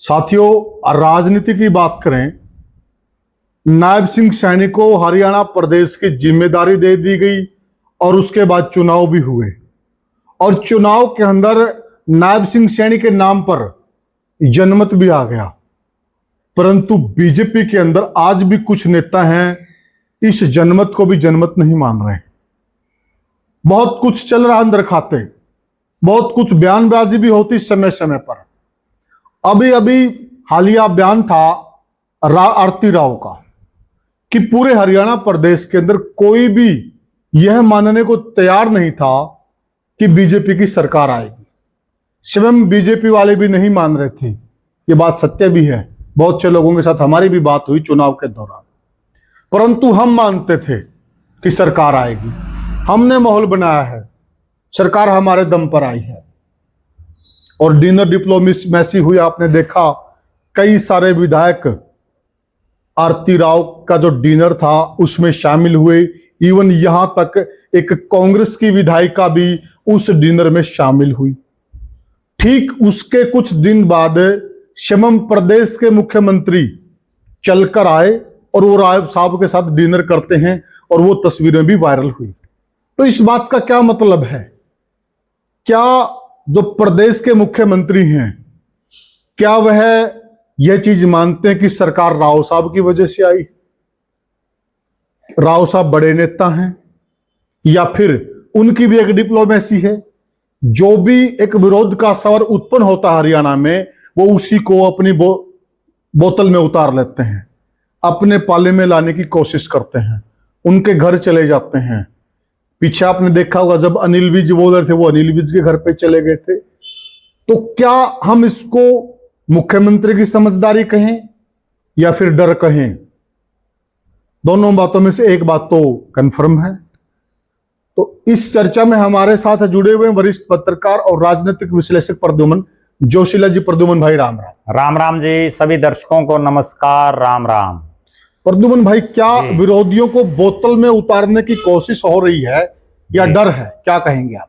साथियों, राजनीति की बात करें, नायब सिंह सैनी को हरियाणा प्रदेश की जिम्मेदारी दे दी गई और उसके बाद चुनाव भी हुए और चुनाव के अंदर नायब सिंह सैनी के नाम पर जनमत भी आ गया। परंतु बीजेपी के अंदर आज भी कुछ नेता हैं इस जनमत को भी जनमत नहीं मान रहे। बहुत कुछ चल रहा अंदर खाते, बहुत कुछ बयानबाजी भी होती समय समय पर। अभी अभी हालिया बयान था आरती राव का कि पूरे हरियाणा प्रदेश के अंदर कोई भी यह मानने को तैयार नहीं था कि बीजेपी की सरकार आएगी। स्वयं बीजेपी वाले भी नहीं मान रहे थे। ये बात सत्य भी है। बहुत से लोगों के साथ हमारी भी बात हुई चुनाव के दौरान, परंतु हम मानते थे कि सरकार आएगी। हमने माहौल बनाया है, सरकार हमारे दम पर आई है। और डिनर डिप्लोमेसी हुई, आपने देखा कई सारे विधायक आरती राव का जो डिनर था उसमें शामिल हुए। इवन यहां तक एक कांग्रेस की विधायिका भी उस डिनर में शामिल हुई। ठीक उसके कुछ दिन बाद स्वयं प्रदेश के मुख्यमंत्री चलकर आए और वो राय साहब के साथ डिनर करते हैं और वो तस्वीरें भी वायरल हुई। तो इस बात का क्या मतलब है? क्या जो प्रदेश के मुख्यमंत्री हैं, क्या वह यह चीज मानते हैं कि सरकार राव साहब की वजह से आई? राव साहब बड़े नेता हैं या फिर उनकी भी एक डिप्लोमेसी है? जो भी एक विरोध का स्वर उत्पन्न होता है हरियाणा में, वो उसी को अपनी बोतल में उतार लेते हैं, अपने पाले में लाने की कोशिश करते हैं, उनके घर चले जाते हैं। पीछे आपने देखा होगा जब अनिल विज बोल रहे थे, वो अनिल विज के घर पे चले गए थे। तो क्या हम इसको मुख्यमंत्री की समझदारी कहें या फिर डर कहें? दोनों बातों में से एक बात तो कंफर्म है। तो इस चर्चा में हमारे साथ जुड़े हुए वरिष्ठ पत्रकार और राजनीतिक विश्लेषक प्रद्युमन जोशीला जी। प्रद्युमन भाई राम राम। राम राम जी, सभी दर्शकों को नमस्कार, राम राम। प्रद्युमन भाई, क्या विरोधियों को बोतल में उतारने की कोशिश हो रही है या डर है? क्या कहेंगे आप?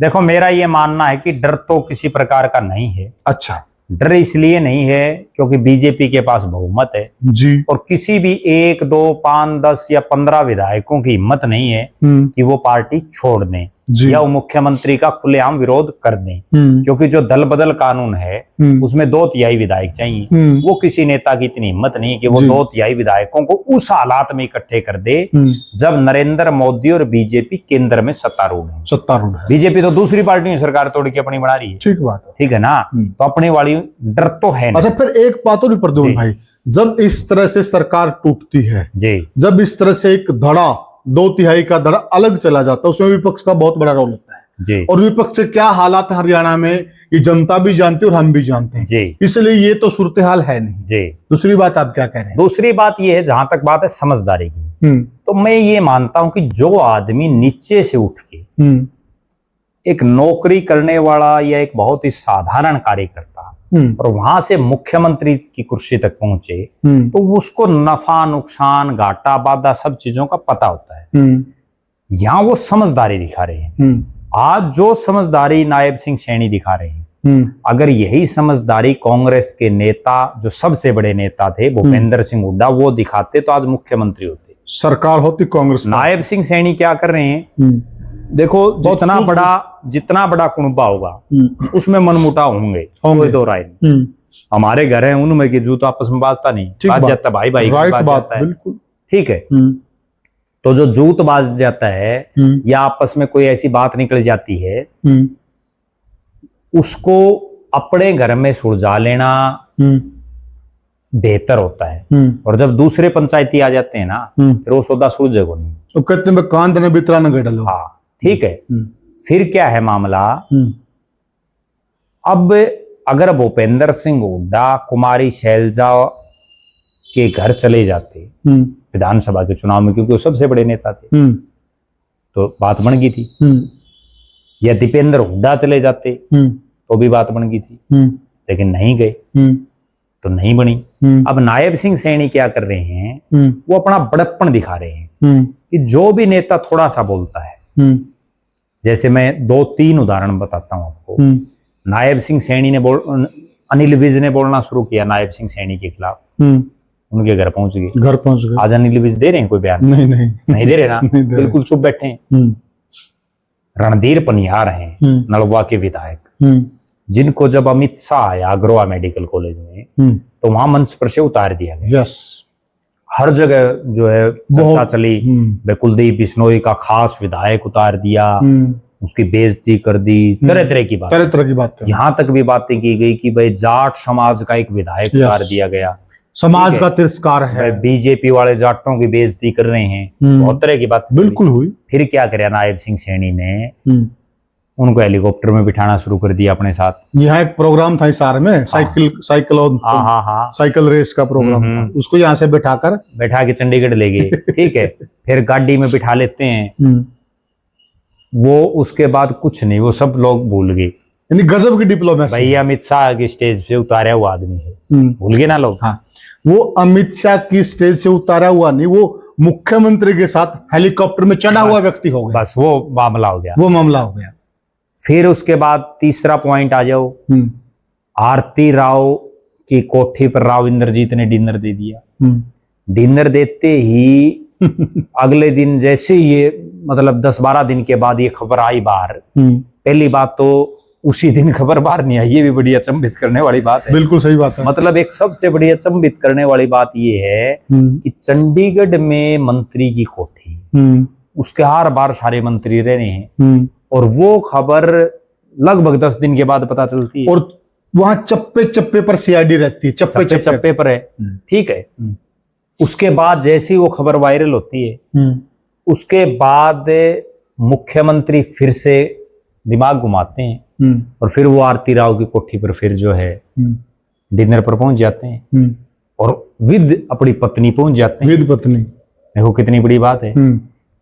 देखो, मेरा ये मानना है कि डर तो किसी प्रकार का नहीं है। अच्छा। डर इसलिए नहीं है क्योंकि बीजेपी के पास बहुमत है जी, और किसी भी 1, 2, 5, 10 या 15 विधायकों की हिम्मत नहीं है कि वो पार्टी छोड़ दें या वो मुख्यमंत्री का खुलेआम विरोध कर दें। क्योंकि जो दल बदल कानून है उसमें 2/3 विधायक चाहिए। वो किसी नेता की इतनी हिम्मत नहीं है कि वो 2/3 विधायकों को उस हालात में इकट्ठे कर दे जब नरेंद्र मोदी और बीजेपी केंद्र में सत्तारूढ़ है। बीजेपी तो दूसरी पार्टी सरकार तोड़ के अपनी बना रही है। ठीक बात है, ठीक है ना? तो अपनी वाली डर तो है नहीं। अच्छा, फिर एक बात और प्रद्युमन भाई, जब इस तरह से सरकार टूटती है जी, जब इस तरह से एक धड़ा 2/3 का धड़ा अलग चला जाता है, उसमें विपक्ष का बहुत बड़ा रोल होता है जी। और विपक्ष से क्या हालात है हरियाणा में, ये जनता भी जानती है और हम भी जानते हैं जी। इसलिए ये तो सूरत हाल है नहीं जी। दूसरी बात आप क्या कह रहे हैं? दूसरी बात ये है, जहां तक बात है समझदारी की, तो मैं ये मानता हूं कि जो आदमी नीचे से उठ के एक नौकरी करने वाला या एक बहुत ही साधारण कार्यकर्ता और वहां से मुख्यमंत्री की कुर्सी तक पहुंचे, तो उसको नफा नुकसान घाटा बाधा सब चीजों का पता होता है। यहाँ वो समझदारी दिखा रहे हैं। आज जो समझदारी नायब सिंह सैनी दिखा रहे हैं, अगर यही समझदारी कांग्रेस के नेता, जो सबसे बड़े नेता थे भूपेंद्र सिंह हुड्डा, वो दिखाते तो आज मुख्यमंत्री होते, सरकार होती कांग्रेस। नायब सिंह सैनी क्या कर रहे हैं? देखो, जितना बड़ा कुनबा होगा उसमें मनमुटाव होंगे, कोई दो राय नहीं। हमारे घर हैं उनमें की जूत आपस में बाजता नहीं, बाज जाता भाई भाई की बात जाता है। ठीक है, तो जो जूत बाज जाता है या आपस में कोई ऐसी बात निकल जाती है, उसको अपने घर में सुलझा लेना बेहतर होता है। और जब दूसरे पंचायती आ जाते हैं ना, फिर वो सौदा सुलझेगा नहीं। तो कहते हैं कांद ने बितरा न गड़लो। हाँ, ठीक है। फिर क्या है मामला? अब अगर भूपेंद्र सिंह हुड्डा कुमारी शैलजा के घर चले जाते विधानसभा के चुनाव में, क्योंकि वो सबसे बड़े नेता थे, तो बात बन गई थी। या दीपेंद्र हुड्डा चले जाते तो भी बात बन गई थी, लेकिन नहीं गए तो नहीं बनी। अब नायब सिंह सैनी क्या कर रहे हैं? वो अपना बड़प्पन दिखा रहे हैं कि जो भी नेता थोड़ा सा बोलता है, जैसे मैं 2-3 उदाहरण बताता हूं आपको। नायब सिंह सैनी ने अनिल विज ने बोलना शुरू किया नायब सिंह सैनी के खिलाफ, उनके घर पहुंच गए। घर पहुंच गए। आज अनिल विज दे रहे हैं कोई बयान? नहीं नहीं नहीं दे रहे ना, नहीं दे रहे। बिल्कुल चुप बैठे हैं। रणधीर पनियार हैं नलवा के विधायक, जिनको जब अमित शाह आया अग्रवा मेडिकल कॉलेज में तो वहां मंच पर से उतार दिया गया। यस, हर जगह जो है चर्चा चली, कुलदीप बिश्नोई का खास विधायक उतार दिया, उसकी बेइज्जती कर दी, तरह तरह की बात, तरह तरह की बातें, यहाँ तक भी बातें की गई कि भाई जाट समाज का एक विधायक उतार दिया गया, समाज का तिरस्कार है, बीजेपी वाले जाटों की बेइज्जती कर रहे हैं, बहुत तरह की बात बिल्कुल हुई। फिर क्या करे नायब सिंह सैनी ने, उनको हेलीकॉप्टर में बिठाना शुरू कर दिया अपने साथ। यहाँ एक प्रोग्राम था हिसार में, साइकिल रेस का प्रोग्राम था, उसको यहाँ से बैठा के चंडीगढ़ ले गए। ठीक है, फिर गाड़ी में बिठा लेते हैं वो, उसके बाद कुछ नहीं, वो सब लोग भूल गए। यानी गजब की डिप्लोमेसी। भाई अमित शाह की स्टेज से उतारा हुआ आदमी है, भूल गए ना लोग। हाँ, वो अमित शाह की स्टेज से उतारा हुआ नहीं, वो मुख्यमंत्री के साथ हेलीकॉप्टर में चढ़ा हुआ व्यक्ति हो गया। बस वो मामला हो गया, वो मामला हो गया। फिर उसके बाद तीसरा पॉइंट आ जाओ, आरती राव की कोठी पर राव इंद्रजीत ने डिनर दे दिया। डिनर देते ही अगले दिन जैसे ये मतलब 10-12 दिन के बाद ये खबर आई बाहर, पहली बात तो उसी दिन खबर बाहर नहीं आई, ये भी बड़ी अचंभित करने वाली बात है। बिल्कुल सही बात है। मतलब एक सबसे बड़ी अचंभित करने वाली बात ये है कि चंडीगढ़ में मंत्री की कोठी, उसके हर बार सारे मंत्री रह रहे हैं, और वो खबर लगभग 10 दिन के बाद पता चलती है, और वहां चप्पे चप्पे पर सीआईडी रहती है, चप्पे चप्पे पर है। ठीक है, उसके बाद जैसे ही वो खबर वायरल होती है, उसके बाद मुख्यमंत्री फिर से दिमाग घुमाते हैं और फिर वो आरती राव की कोठी पर फिर जो है डिनर पर पहुंच जाते हैं, और विद अपनी पत्नी पहुंच जाते हैं। विद पत्नी, देखो कितनी बड़ी बात है।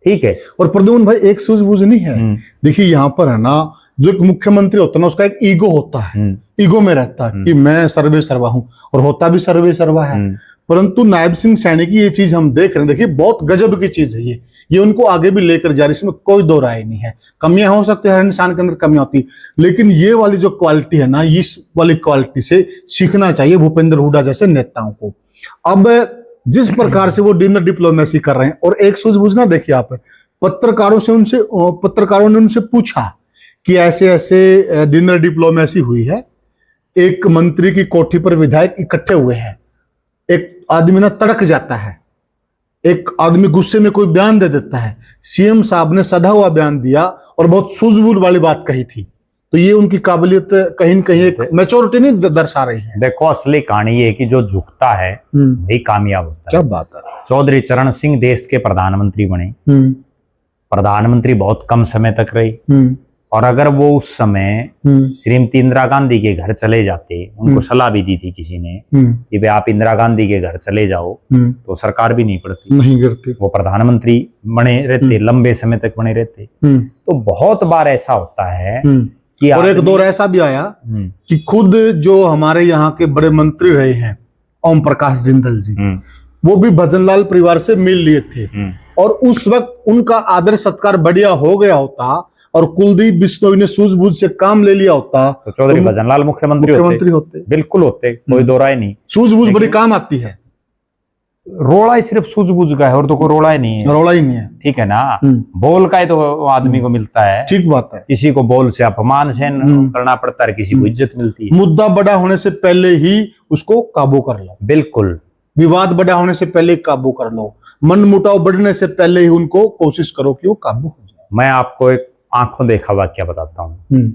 ठीक है, और प्रद्युम्न भाई एक सूझबूझ नहीं है। देखिए यहाँ पर है ना, जो एक मुख्यमंत्री होता है ना, उसका एक ईगो होता है, ईगो में रहता है कि मैं सर्वे सर्वा हूं, और होता भी सर्वे सर्वा है। परंतु नायब सिंह सैनी की ये चीज हम देख रहे हैं, देखिए बहुत गजब की चीज है ये उनको आगे भी लेकर जा रही, इसमें कोई दो राय नहीं है। कमियां हो सकती है, हर इंसान के अंदर कमियां होती, लेकिन ये वाली जो क्वालिटी है ना, इस वाली क्वालिटी से सीखना चाहिए भूपेंद्र हुड्डा जैसे नेताओं को। अब जिस प्रकार से वो डिनर डिप्लोमेसी कर रहे हैं, और एक सूझबूझ ना देखिए आप, पत्रकारों ने उनसे पूछा कि ऐसे ऐसे डिनर डिप्लोमेसी हुई है, एक मंत्री की कोठी पर विधायक इकट्ठे हुए हैं, एक आदमी ना तड़क जाता है, एक आदमी गुस्से में कोई बयान दे देता है, सीएम साहब ने सधा हुआ बयान दिया और बहुत सूझबूझ वाली बात कही थी, तो ये उनकी काबिलियत कहीं न कहीं एक मैच्योरिटी नहीं दर्शा रही है। देखो असली कहानी ये कि जो झुकता है वही कामयाब होता है। क्या बात है। चौधरी चरण सिंह देश के प्रधानमंत्री बने, प्रधानमंत्री बहुत कम समय तक रहे, और अगर वो उस समय श्रीमती इंदिरा गांधी के घर चले जाते, उनको सलाह भी दी थी किसी ने कि भाई आप इंदिरा गांधी के घर चले जाओ, तो सरकार भी नहीं पड़ती, नहीं गिरती, वो प्रधानमंत्री बने रहते, लंबे समय तक बने रहते। तो बहुत बार ऐसा होता है कि और एक दौर ऐसा भी आया कि खुद जो हमारे यहाँ के बड़े मंत्री रहे हैं, ओम प्रकाश जिंदल जी, वो भी भजनलाल परिवार से मिल लिए थे, और उस वक्त उनका आदर सत्कार बढ़िया हो गया होता और कुलदीप बिश्नोई ने सूझबूझ से काम ले लिया होता तो चौधरी भजनलाल मुख्यमंत्री होते। बिल्कुल होते, कोई दो राय नहीं। सूझबूझ बड़ी काम आती है। रोड़ा ही सिर्फ सूझबूझ का है, और तो कोई रोड़ा ही नहीं है। रोड़ा ही नहीं है, ठीक है ना। बोल का ही तो आदमी को मिलता है। ठीक बात है। किसी को बोल से अपमान सहन करना पड़ता है, किसी को इज्जत मिलती है। मुद्दा बड़ा होने से पहले ही उसको काबू कर लो। बिल्कुल, विवाद बड़ा होने से पहले काबू कर लो, मनमुटाव बढ़ने से पहले ही उनको कोशिश करो कि वो काबू हो जाए। मैं आपको एक आंखों देखा वाक्य बताता हूँ।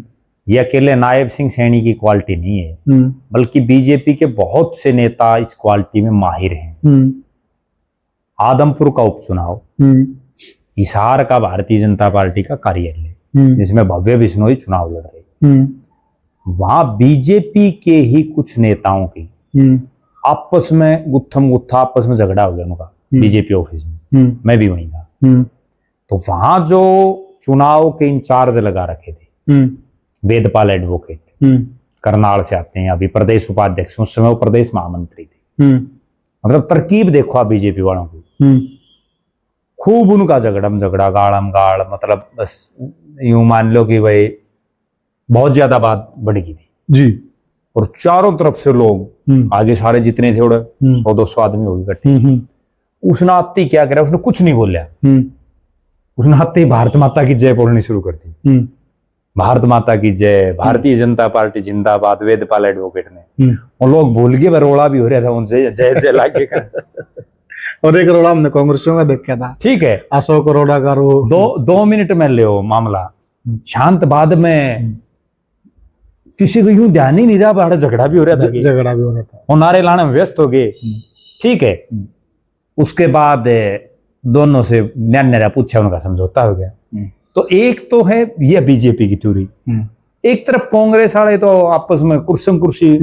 ये अकेले नायब सिंह सैनी की क्वालिटी नहीं है, बल्कि बीजेपी के बहुत से नेता इस क्वालिटी में माहिर हैं। आदमपुर का उपचुनाव, हिसार का भारतीय जनता पार्टी का कार्यालय, जिसमें भव्य बिश्नोई चुनाव लड़ रहे, वहां बीजेपी के ही कुछ नेताओं की आपस में गुत्थम गुत्था आपस में झगड़ा हो गया उनका बीजेपी ऑफिस में। मैं भी वहीं था। तो वहां जो चुनाव के इंचार्ज लगा रखे थे, वेदपाल एडवोकेट, करनाल से आते हैं, अभी प्रदेश उपाध्यक्ष, उस समय वो प्रदेश महामंत्री थे। मतलब तरकीब देखो आप बीजेपी वालों की, खूब उनका झगड़म झगड़ा, गाड़म गाड़, मतलब बस यूं मान लो कि भाई बहुत ज्यादा बात बढ़ गई थी जी। और चारों तरफ से लोग, आगे सारे जितने थे उड़े 100-200 आदमी हो गए इकट्ठे। उसने आते ही क्या करा, उसने कुछ नहीं बोला, उसने आते ही भारत माता की जय बोलनी शुरू कर दी। भारत माता की जय, भारतीय जनता पार्टी जिंदाबाद, वेदपाल एडवोकेट ने। और लोग भूल गए, बरोड़ा भी हो रहा था उनसे जय जय लाके कर। और एक रोड़ा हमने कांग्रेसियों का देखा था, ठीक है, अशोक अरोड़ा का वो 2 मिनट में ले मामला शांत, बाद में किसी को यूं ध्यान ही नहीं रहा, बड़ा झगड़ा भी हो रहा था, झगड़ा भी हो रहा था, और नारे लाने में व्यस्त हो गए। ठीक है, उसके बाद दोनों से न्यारा पूछा, उनका समझौता हो गया। तो एक तो है ये बीजेपी की थ्योरी, एक तरफ कांग्रेस वाले तो आपस में कुर्सम कुर्सी,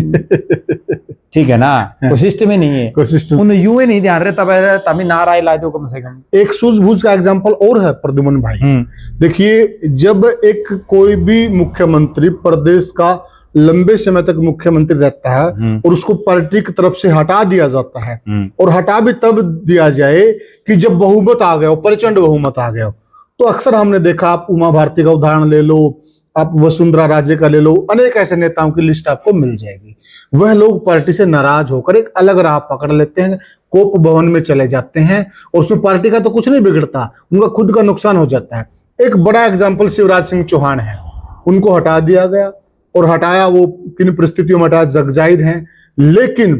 ठीक है ना, कोई सिस्टम ही नहीं है, कोई सिस्टम उन्हें यूं ही नहीं ध्यान रहता, तभी नारा ला दो कम से कम। एक सूझबूझ का एग्जांपल और है प्रद्युमन भाई। देखिए, जब एक कोई भी मुख्यमंत्री प्रदेश का लंबे समय तक मुख्यमंत्री रहता है और उसको पार्टी की तरफ से हटा दिया जाता है, और हटा भी तब दिया जाए कि जब बहुमत आ गया हो, प्रचंड बहुमत आ गया हो। तो अक्सर हमने देखा, आप उमा भारती का उदाहरण ले लो, आप वसुंधरा राजे का ले लो, अनेक ऐसे नेताओं की लिस्ट आपको मिल जाएगी। वह लोग पार्टी से नाराज होकर एक अलग राह पकड़ लेते हैं, कोप भवन में चले जाते हैं, और उसमें पार्टी का तो कुछ नहीं बिगड़ता, उनका खुद का नुकसान हो जाता है। एक बड़ा एग्जाम्पल शिवराज सिंह चौहान है, उनको हटा दिया गया, और हटाया वो किन परिस्थितियों में हटाया जग जाहिर है, लेकिन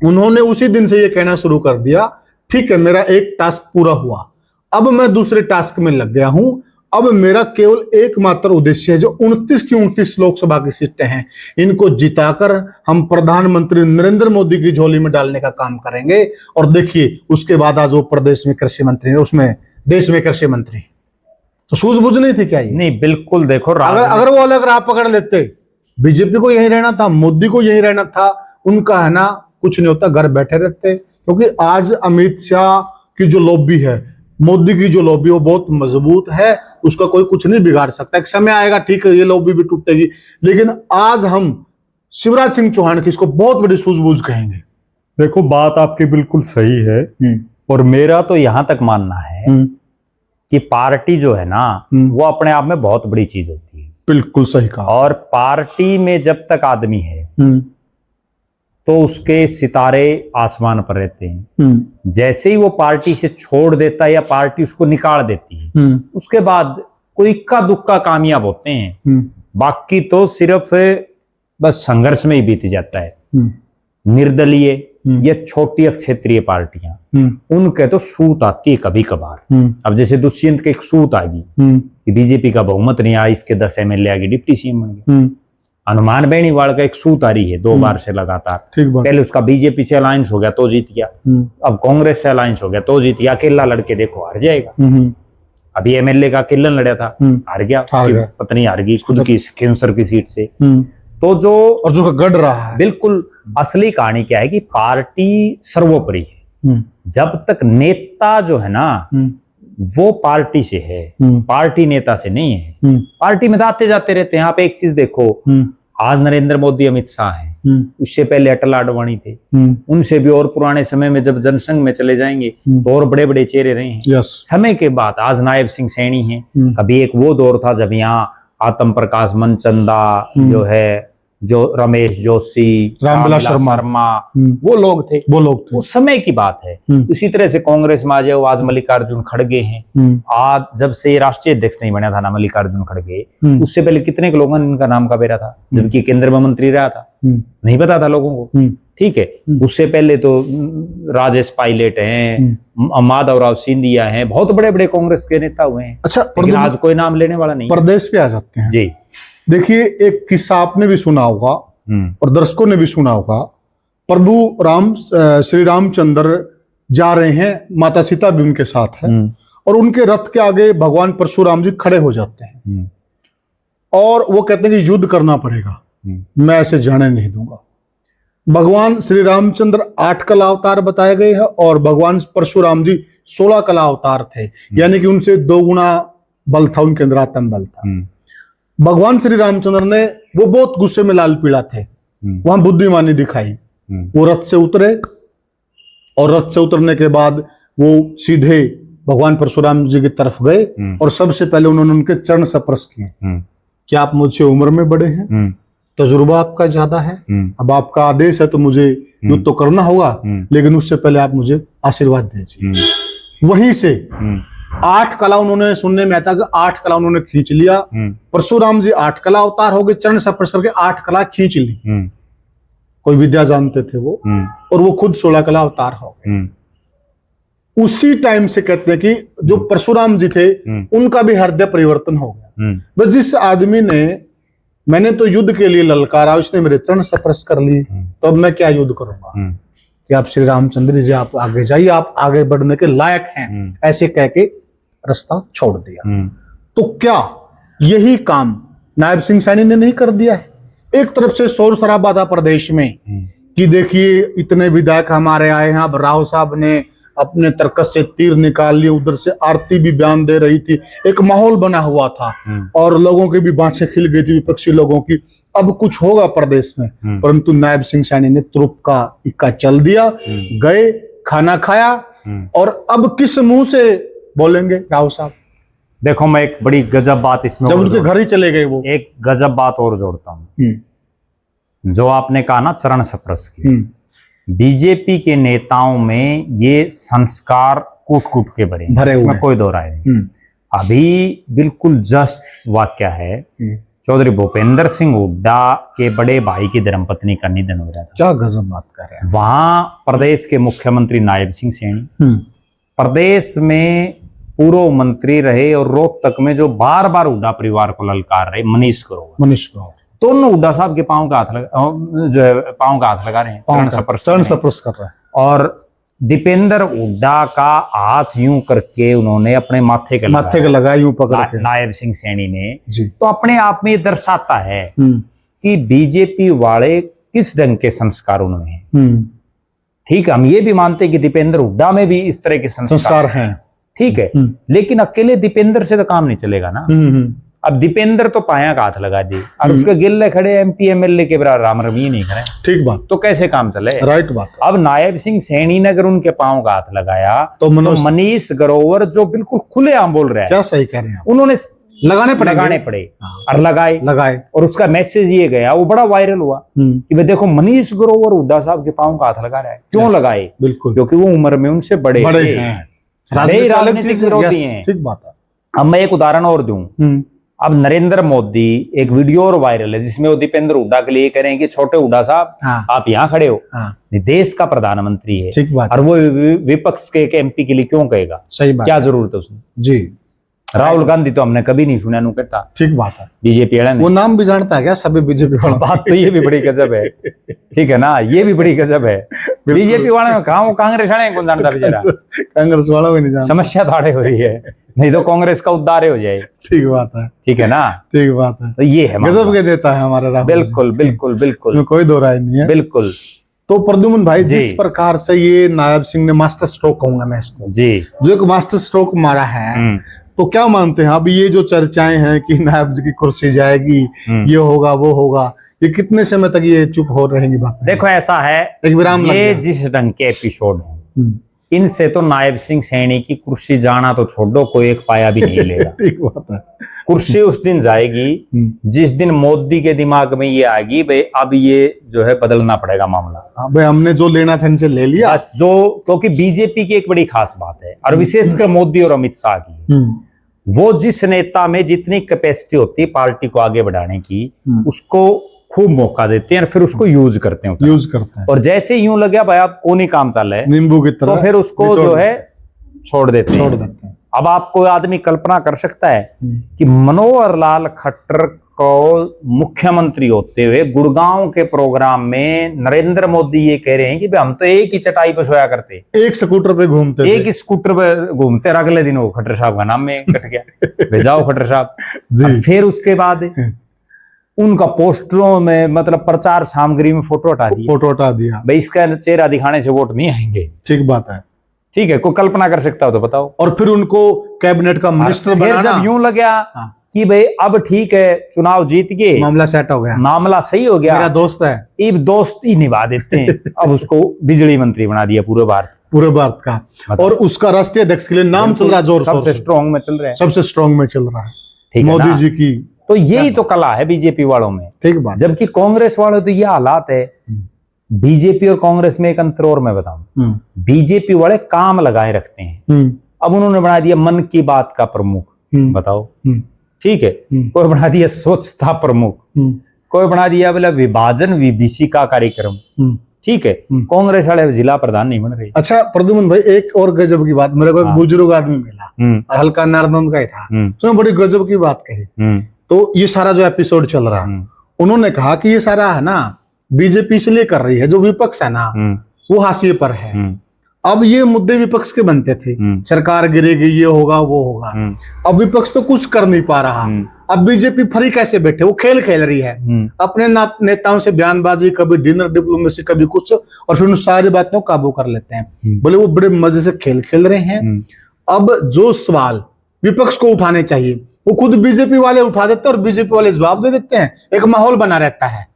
उन्होंने उसी दिन से ये कहना शुरू कर दिया, ठीक है मेरा एक टास्क पूरा हुआ, अब मैं दूसरे टास्क में लग गया हूं, अब मेरा केवल एकमात्र उद्देश्य है, जो 29 की 29 लोकसभा की सीटें हैं, इनको जिताकर हम प्रधानमंत्री नरेंद्र मोदी की झोली में डालने का काम करेंगे। और देखिए, उसके बाद आज वो प्रदेश में कृषि मंत्री है, उसमें देश में कृषि मंत्री। तो सूझबूझ नहीं थी क्या ये? नहीं, बिल्कुल। देखो, अगर वो अलग राह पकड़ लेते, बीजेपी को यही रहना था, मोदी को यही रहना था, उनका है ना कुछ नहीं होता, घर बैठे रहते। क्योंकि आज अमित शाह की जो लॉबी है, मोदी की जो लॉबी, वो बहुत मजबूत है, उसका कोई कुछ नहीं बिगाड़ सकता। एक समय आएगा, ठीक है, ये लॉबी भी टूटेगी, लेकिन आज हम शिवराज सिंह चौहान की इसको बहुत बड़ी सूझबूझ कहेंगे। देखो, बात आपकी बिल्कुल सही है, और मेरा तो यहां तक मानना है कि पार्टी जो है ना, वो अपने आप में बहुत बड़ी चीज होती है। बिल्कुल सही कहा। और पार्टी में जब तक आदमी है तो उसके सितारे आसमान पर रहते हैं। जैसे ही वो पार्टी से छोड़ देता है या पार्टी उसको निकाल देती है, उसके बाद कोई इक्का दुक्का कामयाब होते हैं, बाकी तो सिर्फ बस संघर्ष में ही बीत जाता है। निर्दलीय या छोटी क्षेत्रीय पार्टियां, उनके तो सूत आती है कभी कभार। अब जैसे दुष्यंत के एक सूत आ गई कि बीजेपी का बहुमत नहीं आया, इसके 10 MLA आ गए, डिप्टी सीएम बन गए। हनुमान बेनीवाल का एक सूत आ रही है 2 बार से लगातार। पहले उसका बीजेपी से अलायंस हो गया तो जीत गया, अब कांग्रेस से अलायंस हो गया तो जीत गया, अकेला लड़के देखो हार जाएगा। अभी MLA का किलन लड़ा था, हार गया, पत्नी हार गई खुद की खिंसर की सीट से। तो जो गढ़ रहा है, बिल्कुल असली कहानी क्या है कि पार्टी सर्वोपरि है। जब तक नेता जो है ना वो पार्टी से है, पार्टी नेता से नहीं है। पार्टी में आते जाते रहते हैं। आप एक चीज देखो, आज नरेंद्र मोदी, अमित शाह हैं, उससे पहले अटल आडवाणी थे, उनसे भी और पुराने समय में जब जनसंघ में चले जाएंगे तो और बड़े बड़े चेहरे रहे हैं। समय के बाद आज नायब सिंह सैनी हैं। कभी एक वो दौर था जब यहाँ आत्म प्रकाश मनचंदा जो है, जो रमेश जोशी, रामविलास शर्मा, वो लोग थे। उस समय की बात है। उसी तरह से कांग्रेस में आज मल्लिकार्जुन खड़गे हैं। आज जब से राष्ट्रीय अध्यक्ष नहीं बना था ना मल्लिकार्जुन खड़गे, उससे पहले कितने के लोगों ने इनका नाम का बेरा था, जबकि केंद्र में मंत्री रहा था, नहीं पता था लोगों को। ठीक है, उससे पहले तो राजेश पायलट हैं, माधवराव सिंधिया हैं, बहुत बड़े बड़े कांग्रेस के नेता हुए हैं। अच्छा, लेकिन आज कोई नाम लेने वाला नहीं। प्रदेश पे आ जाते हैं जी। देखिए, एक किस्सा आपने भी सुना होगा और दर्शकों ने भी सुना होगा। प्रभु श्री रामचंद्र जा रहे हैं, माता सीता भी उनके साथ है, और उनके रथ के आगे भगवान परशुराम जी खड़े हो जाते हैं, और वो कहते हैं कि युद्ध करना पड़ेगा, मैं ऐसे जाने नहीं दूंगा। भगवान श्री रामचंद्र 8 कला अवतार बताए गए हैं, और भगवान परशुराम जी 16 कला अवतार थे, यानी कि उनसे 2 गुना बल था, उनके अंदर आत्म बल था। भगवान श्री रामचंद्र ने, वो बहुत गुस्से में लाल पीला थे, वहां बुद्धिमानी दिखाई। वो रथ से उतरे, और रथ से उतरने के बाद वो सीधे भगवान परशुराम जी की तरफ गए, और सबसे पहले उन्होंने उनके चरण स्पर्श किए कि आप मुझसे उम्र में बड़े हैं, तजुर्बा आपका ज्यादा है, अब आपका आदेश है तो मुझे युद्ध तो करना होगा, लेकिन उससे पहले आप मुझे आशीर्वाद दीजिए। वहीं से 8 कला उन्होंने, सुनने में आता कि 8 कला उन्होंने खींच लिया। परशुराम जी 8 कला अवतार हो गए, चरण स्पर्श करके 8 कला खींच ली। कोई विद्या जानते थे वो, और वो खुद 16 कला अवतार हो गए। उसी टाइम से कहते हैं कि जो परशुराम जी थे उनका भी हृदय परिवर्तन हो गया। बस जिस आदमी ने, मैंने तो युद्ध के लिए ललकारा, उसने मेरे चरण स्पर्श कर ली, तो अब मैं क्या युद्ध करूंगा, कि आप श्री रामचंद्र जी आप आगे जाइए, आप आगे बढ़ने के लायक हैं, ऐसे कह के रास्ता छोड़ दिया। तो क्या यही काम नायब सिंह सैनी ने नहीं कर दिया है? एक तरफ से शोर शराबा था प्रदेश में कि देखिए इतने विधायक हमारे आए हैं, अब राव साहब ने अपने तर्कस से तीर निकाल लिए, उधर से आरती भी बयान दे रही थी, एक माहौल बना हुआ था और लोगों की भी बाँछें खिल गई थी, विपक्षी लोगों की, अब कुछ होगा प्रदेश में। परंतु नायब सिंह सैनी ने तुरुप का इक्का चल दिया, गए, खाना खाया, और अब किस मुंह से बोलेंगे राव साहब? देखो, मैं एक बड़ी गजब बात इसमें, जब उनके घर ही चले गए वो, एक गजब बात और जोड़ता हूं। जो आपने कहा ना चरण स्पर्श की, बीजेपी के नेताओं में ये संस्कार कूट कूट के भरे हुए, इसमें कोई दो राय नहीं। अभी बिल्कुल जस्ट वाक्य है, चौधरी भूपेंद्र सिंह हुड्डा के बड़े भाई की धर्मपत्नी का निधन हो रहा था। क्या गजब बात कर रहे हैं। वहां प्रदेश के मुख्यमंत्री नायब सिंह सैनी, प्रदेश में पूर्व मंत्री रहे और रोहतक में जो बार बार हुड्डा परिवार को ललकार रहे मनीष ग्रोवर, दोनों हुड्डा साहब के पांव का हाथ लगा रहे हैं, चरण स्पर्श कर रहे हैं। और दीपेंद्र हुड्डा का हाथ यूं करके उन्होंने अपने माथे के लगाया यूं पकड़ के नायब सिंह सैनी ने जी। तो अपने आप में ये दर्शाता है कि बीजेपी वाले किस ढंग के संस्कार उनमें हैं। ठीक है, हम ये भी मानते हैं कि दीपेंद्र हुड्डा में भी इस तरह के संस्कार हैं, ठीक है, लेकिन अकेले दीपेंद्र से तो काम नहीं चलेगा ना। अब दीपेंद्र तो पाया का हाथ लगा दी और उसके गिल्ले खड़े एमपी एमएलए के बराबर राम रमी नहीं खड़े, ठीक बात, तो कैसे काम चले? राइट बात। अब नायब सिंह सैनी ने अगर उनके पांव का हाथ लगाया तो मनीष ग्रोवर जो बिल्कुल खुलेआम बोल रहे हैं, क्या सही कह रहे हैं, उन्होंने लगाने पड़े और लगाए और उसका मैसेज ये गया, वो बड़ा वायरल हुआ कि भाई देखो मनीष ग्रोवर हुड्डा साहब के पांव का हाथ लगा रहा है। क्यों लगाए? बिल्कुल, क्योंकि वो उम्र में उनसे बड़े हैं, राजनीतिक विरोधी हैं। ठीक बात है। अब मैं एक उदाहरण और दूं, अब नरेंद्र मोदी एक वीडियो और वायरल है जिसमें वो दीपेंद्र हुड्डा के लिए कह रहे हैं कि छोटे हुड्डा साहब आप यहाँ खड़े हो, देश का प्रधानमंत्री है, ठीक बात, और वो विपक्ष के एमपी के लिए क्यों कहेगा? सही बात, क्या जरूरत है उसमें? जी, राहुल गांधी तो हमने कभी नहीं सुना कहता, ठीक बात है, बीजेपी वाला वो नाम भी जानता है क्या सभी बीजेपी वाला? बात तो ये भी बड़ी गजब है, ठीक है ना, ये भी बड़ी गजब है। बीजेपी वाले कहा, वो कांग्रेस वाले कौन जानता बेचारा? कांग्रेस वालों को नहीं जानता। समस्या ताड़े हो रही है, नहीं तो कांग्रेस का उद्धार हो जाए। ठीक बात है, ठीक है ना, ठीक बात है। तो ये है गजब के देता है हमारा राहुल। बिल्कुल बिल्कुल बिल्कुल, इसमें कोई दो राय नहीं है। बिल्कुल। तो प्रद्युम्न भाई, जिस प्रकार से ये नायब सिंह ने मास्टर स्ट्रोक कहूंगा मैं इसको जी, जो एक मास्टर स्ट्रोक मारा है, तो क्या मानते हैं अब ये जो चर्चाएं हैं कि नायब जी की कुर्सी जाएगी, ये होगा वो होगा, ये कितने समय तक ये चुप हो रहेंगी बात? देखो ऐसा है, एक विराम, ये जिस ढंग के एपिसोड है इनसे तो नायब सिंह सैनी की कुर्सी जाना तो छोड़ो, कोई एक पाया भी नहीं लेगा। ठीक बात है। कुर्सी उस दिन जाएगी जिस दिन मोदी के दिमाग में ये आएगी भाई अब ये जो है बदलना पड़ेगा मामला, भाई हमने जो लेना था इनसे ले लिया, बस जो, क्योंकि बीजेपी की एक बड़ी खास बात है और विशेषकर मोदी और अमित शाह की, वो जिस नेता में जितनी कैपेसिटी होती है पार्टी को आगे बढ़ाने की, उसको खूब मौका देते हैं और फिर उसको यूज करते हैं, और जैसे यूं लगे भाई आप कोनी काम चल रहा है नींबू की तरह, तो फिर उसको जो है छोड़ देते हैं। अब आप कोई आदमी कल्पना कर सकता है कि मनोहर लाल खट्टर को मुख्यमंत्री होते हुए गुड़गांव के प्रोग्राम में नरेंद्र मोदी ये कह रहे हैं कि हम तो एक ही चटाई पे सोया करते, एक स्कूटर पे घूमते, एक ही स्कूटर पे घूमते, और अगले दिन वो खट्टर साहब का नाम में कट गया, भेजाओ खट्टर साहब। फिर उसके बाद उनका पोस्टरों में मतलब प्रचार सामग्री में फोटो हटा दिया भाई इसका चेहरा दिखाने से वोट नहीं आएंगे। ठीक बात है, ठीक है, कोई कल्पना कर सकता हो तो बताओ। और फिर उनको कैबिनेट का मिनिस्टर बनाना, जब यूं लगा कि भाई अब ठीक है चुनाव जीत गए, मामला सेट हो गया, मामला सही हो गया, मेरा दोस्त है, अब दोस्ती निभा देते हैं। अब उसको बिजली मंत्री बना दिया पूरे भारत का, और उसका राष्ट्रीय अध्यक्ष के लिए नाम चल रहा है, जोर सबसे स्ट्रॉन्ग में चल रहा है, सबसे स्ट्रॉन्ग में चल रहा है। मोदी जी की तो यही तो कला है बीजेपी वालों में। ठीक बात। जबकि कांग्रेस वालों तो ये हालात है। बीजेपी और कांग्रेस में एक अंतर और मैं बताऊं, बीजेपी वाले काम लगाए रखते हैं। अब उन्होंने बना दिया मन की बात का प्रमुख, बताओ, ठीक है। कोई बना दिया स्वच्छता प्रमुख, कोई बना दिया बोला विभाजन विभीषिका कार्यक्रम, ठीक है। कांग्रेस वाले जिला प्रधान नहीं बन रहे। अच्छा प्रद्युमन भाई, एक और गजब की बात, मेरे को एक बुजुर्ग आदमी मिला और हल्का नारदंड का ही था, तो बड़ी गजब की बात कही। तो ये सारा जो एपिसोड चल रहा है, उन्होंने कहा कि ये सारा है ना बीजेपी इसलिए कर रही है, जो विपक्ष है ना वो हाशिए पर है। अब ये मुद्दे विपक्ष के बनते थे, सरकार गिरेगी, ये होगा वो होगा। अब विपक्ष तो कुछ कर नहीं पा रहा। अब बीजेपी फ्री कैसे बैठे, वो खेल खेल रही है अपने नेताओं से, बयानबाजी, कभी डिनर डिप्लोमेसी, कभी कुछ, और फिर उन सारी बातों को काबू कर लेते हैं। बोले वो बड़े मजे से खेल खेल रहे हैं। अब जो सवाल विपक्ष को उठाने चाहिए वो खुद बीजेपी वाले उठा देते हैं और बीजेपी वाले जवाब दे देते हैं। एक माहौल बना रहता है।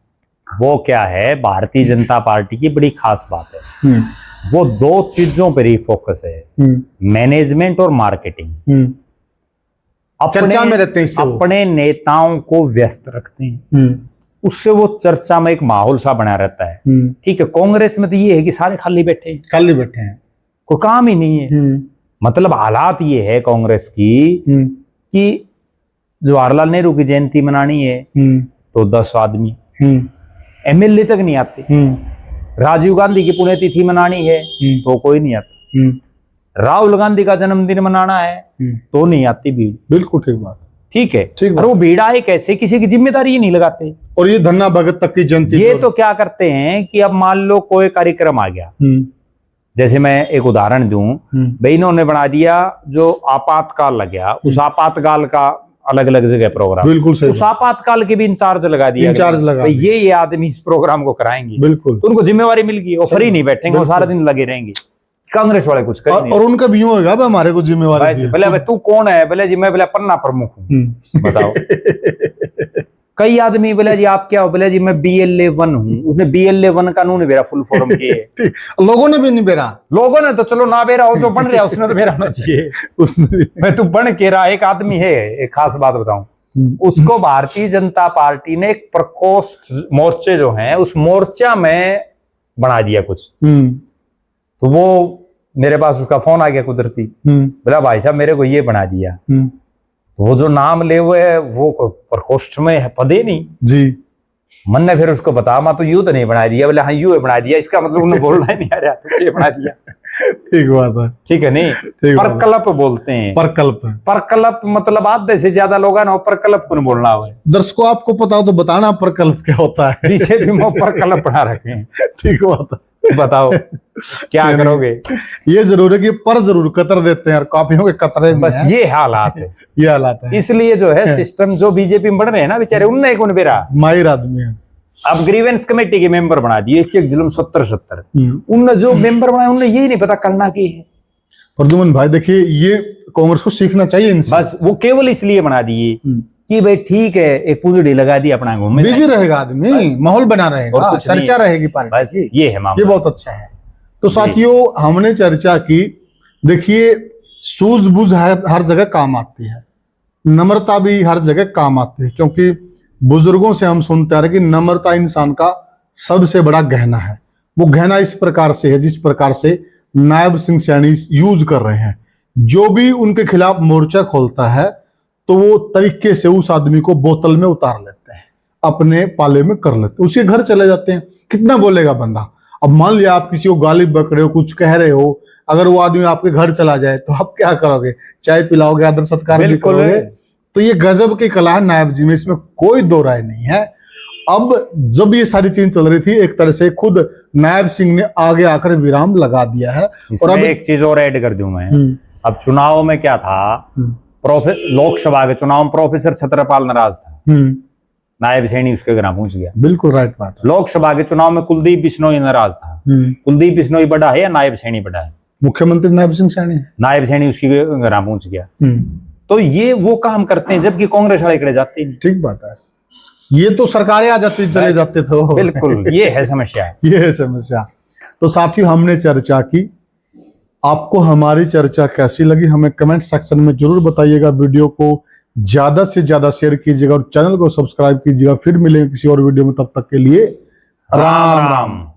वो क्या है, भारतीय जनता पार्टी की बड़ी खास बात है, वो दो चीजों पर ही फोकस है, मैनेजमेंट और मार्केटिंग। चर्चा में रहते हैं, अपने नेताओं को व्यस्त रखते हैं, उससे वो चर्चा में एक माहौल सा बना रहता है। ठीक है। कांग्रेस में तो ये है कि सारे खाली बैठे हैं, कोई काम ही नहीं है। मतलब हालात ये है कांग्रेस की कि जवाहरलाल नेहरू की जयंती मनानी है तो 10 आदमी, एमएलए तक नहीं आते। राजीव गांधी की पुण्यतिथि मनानी है तो कोई नहीं आता। राहुल गांधी का जन्मदिन मनाना है तो नहीं आती भीड़। बिल्कुल ठीक बात। ठीक है। और वो भीड़ आए कैसे, किसी की जिम्मेदारी ही नहीं लगाते। और ये धन्ना भगत तक की जयंती, ये तो क्या करते हैं कि अब मान लो कोई कार्यक्रम आ गया, जैसे मैं एक उदाहरण दूं, भाई इन्होंने बना दिया जो आपातकाल लग गया, उस आपातकाल का अलग अलग जगह प्रोग्राम, बिल्कुल सही। उस आपातकाल के भी इंचार्ज लगा दिया, ये आदमी इस प्रोग्राम को कराएंगे, बिल्कुल। तो उनको जिम्मेवारी मिल गई, वो फ्री नहीं बैठेंगे, वो सारा दिन लगे रहेंगे। कांग्रेस वाले कुछ करेंगे और उनका भी होगा, हमारे को जिम्मेवारी। बोले तू कौन है, बोले जी मैं बोले पन्ना प्रमुख हूँ। बताओ। कई आदमी बोले जी आप क्या हो, बोले जी मैं BLA1 हूँ। उसने BLA1 कानून बेरा फुल फॉर्म किए, लोगों ने भी नहीं बेरा। लोगों ने तो चलो ना बेरा हो, जो बन रहा उसने तो बेरा होना चाहिए। उसने मैं तू बन के रहा। एक आदमी है, एक खास बात बताऊं, उसको भारतीय जनता पार्टी ने एक प्रकोष्ठ मोर्चे जो है उस मोर्चा में बना दिया कुछ। तो वो मेरे पास उसका फोन आ गया कुदरती, बोला भाई साहब मेरे को ये बना दिया। तो वो जो नाम ले हुए है वो प्रकोष्ठ में है, पदे नहीं जी। मन ने फिर उसको बता, मैं तो यूं तो नहीं बना दिया। बोले हाँ यूं बना दिया, इसका मतलब उन्हें बोलना ही नहीं आ रहा, तो ये बना दिया। ठीक बात है। ठीक है नहीं, प्रकल्प बोलते हैं। प्रकल्प मतलब आधे से ज्यादा लोग है ना प्रकल्प को बोलना हुआ है। दर्शकों आपको पता हो तो बताना प्रकल्प क्या होता है। बीजेपी में प्रकल्प बना रखे हैं। ठीक बात है। बताओ क्या करोगे। ये जरूर है कि पर जरूर कतर देते हैं और कॉपियों के कतरे में, बस ये हालात है। ये हालात है। इसलिए जो है सिस्टम जो बीजेपी में बढ़ रहे हैं ना बेचारे, उनने कौन बेरा माहिर आदमी है। अब ग्रीवेंस कमेटी के मेंबर बना दिए, एक जुल्म 70 उनने जो मेंबर बनाए उन्हें यही नहीं पता करना की है। प्रद्युमन भाई देखिए, ये कांग्रेस को सीखना चाहिए इनसे। बस वो केवल इसलिए बना दिए कि भाई ठीक है एक पूंजड़ी लगा दी अपना घूमने, बिजी रहेगा आदमी, माहौल बना रहेगा, चर्चा रहेगी पार्टी। बस ये है मामला। ये बहुत अच्छा है। तो साथियों हमने चर्चा की, देखिए सूझबूझ हर जगह काम आती है, नम्रता भी हर जगह काम आती है, क्योंकि बुजुर्गों से हम सुनते आ रहे कि नम्रता इंसान का सबसे बड़ा गहना है। वो गहना इस प्रकार से है जिस प्रकार से नायब सिंह सैनी यूज कर रहे हैं। जो भी उनके खिलाफ मोर्चा खोलता है तो वो तरीके से उस आदमी को बोतल में उतार लेते हैं, अपने पाले में कर लेते हैं, उसके घर चले जाते हैं। कितना बोलेगा बंदा। अब मान लिया आप किसी को गाली बक रहे हो, कुछ कह रहे हो, अगर वो आदमी आपके घर चला जाए तो आप क्या करोगे? चाय पिलाओगे, आदर सत्कार भी करोगे। तो ये गजब की कला है नायब जी में, इसमें कोई दो राय नहीं है। अब जब ये सारी चीज चल रही थी, एक तरह से खुद नायब सिंह ने आगे आकर विराम लगा दिया है। और अब एक चीज और ऐड कर दूं मैं, अब चुनाव में क्या था, लोकसभा के चुनाव में प्रोफेसर छत्रपाल नाराज था, नायब सैनी उसके घर पहुंच गया। बिल्कुल राइट बात है। लोकसभा के चुनाव में कुलदीप बिश्नोई नाराज था। कुलदीप बिश्नोई बड़ा है या नायब सैनी बड़ा है? मुख्यमंत्री नायब सिंह सैनी है। नायब सैनी उसके घर पहुंच गया। तो ये वो काम करते हैं, जबकि कांग्रेस वाले इकड़े जाते नहीं। ठीक बात है। ये तो सरकारें आ जाती चले जाते थे। बिल्कुल ये है समस्या। ये है समस्या। तो साथियों हमने चर्चा की, आपको हमारी चर्चा कैसी लगी हमें कमेंट सेक्शन में जरूर बताइएगा। वीडियो को ज्यादा से ज्यादा शेयर कीजिएगा और चैनल को सब्सक्राइब कीजिएगा। फिर मिलेंगे किसी और वीडियो में, तब तक के लिए राम राम।